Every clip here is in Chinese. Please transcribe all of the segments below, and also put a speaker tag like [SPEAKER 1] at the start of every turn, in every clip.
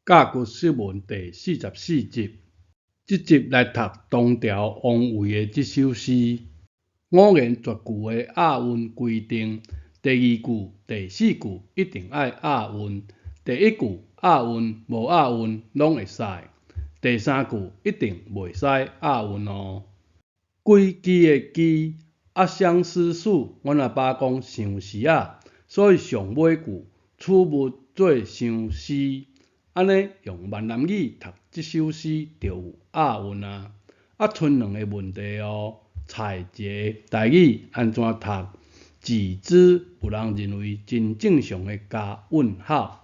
[SPEAKER 1] 甲骨释文第44集，这集来读唐朝王维的这首诗。五言绝句的押韵规定，第二句、第四句一定要押韵，第一句押韵无押韵拢会使，第三句一定袂使押韵哦。归期的期，相思树，阮阿爸讲相思啊，所以上尾句此物做相思。安尼用闽南语读这首诗就有押韵啊。剩两个问题哦。采擷台语安怎读？字之有人认为真正常的加问号，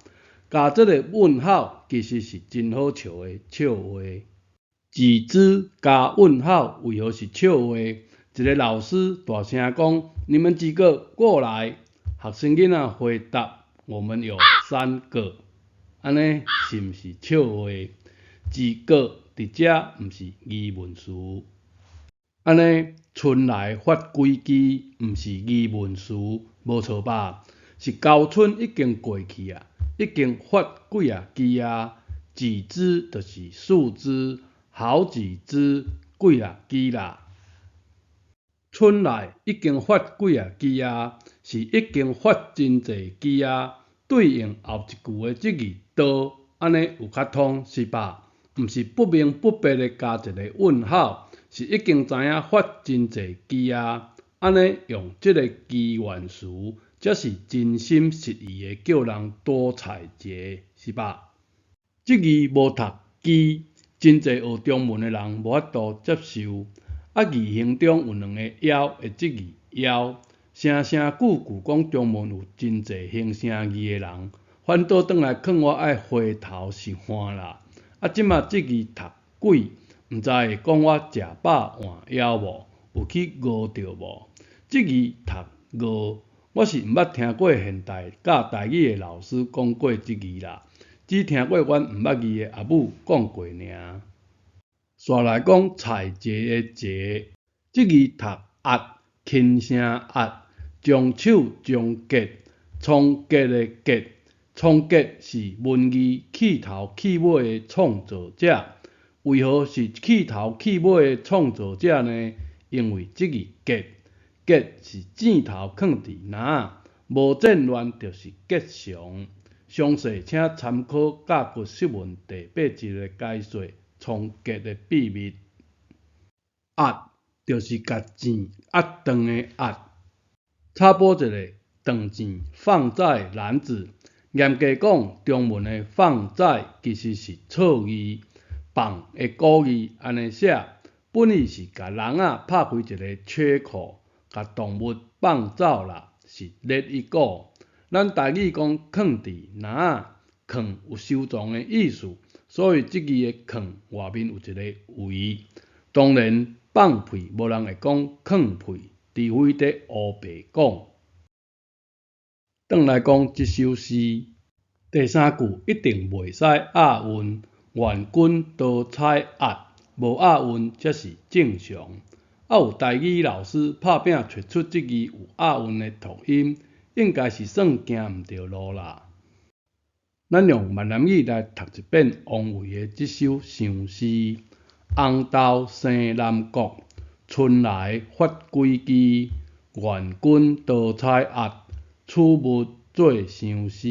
[SPEAKER 1] 加这个问号其实是真好笑的笑话。字之加问号为何是笑话？一个老师大声讲：“你们几个过来。”学生囡仔回答：“我们有3个。”安尼是毋是笑话？字个伫遮毋是疑问词。安尼春来发归期，毋是疑问词，无错吧？是高春已经过去啊，已经发几啊期啊。几枝就是树枝，好几枝几啊期啦。春来已经发几啊期啊，是已经发真侪期啊。对应后一句的这字多，安尼有较通是吧？毋是不明不白的加一个问号，是已经知影发真侪期啊。安尼用这个期元词，才是真心实意的叫人多采擷，是吧？这字无读期，真侪学中文的人无法度接受。字形中有2个夭的这字夭，声声句句讲中文有真侪形声字的人，反倒转来劝我爱回头是岸啦。即马这字读鬼，毋知会讲我食饱换枵无？有去饿着无？这字读饿，我是毋捌听过现代教台语的老师讲过这字啦，只听过阮毋捌字的阿母讲过尔。煞来讲采擷的擷，这字读压，轻声压，将手将结，创结的结。创结是文艺起头起尾的创造者，为何是起头起尾的创造者呢？因为这字结，结是箭头放伫哪，无战乱就是吉祥。详细请参考《甲骨释文》第8集的解说。创结的秘密，压就是甲箭压断的压。插播一个，断箭放在篮子。严格讲，中文的放在其实是错字，放的古字安尼写，本意是甲人拍开一个缺口，甲动物放走啦，是 let it go。咱台语讲放伫哪，放有收藏的意思，所以这字的放外面有一个围。当然，放屁无人会讲放屁，除非伫乌白讲。转来讲这首诗，第3句一定袂使押韵，愿君多采擷，无押韵才是正常。有台语老师拍拼找出这字有押韵的读音，应该是算行毋对路啦。咱用闽南语来读一遍王维的这首长诗：红豆生南国，春来发几枝。愿君多采擷，此物做相思。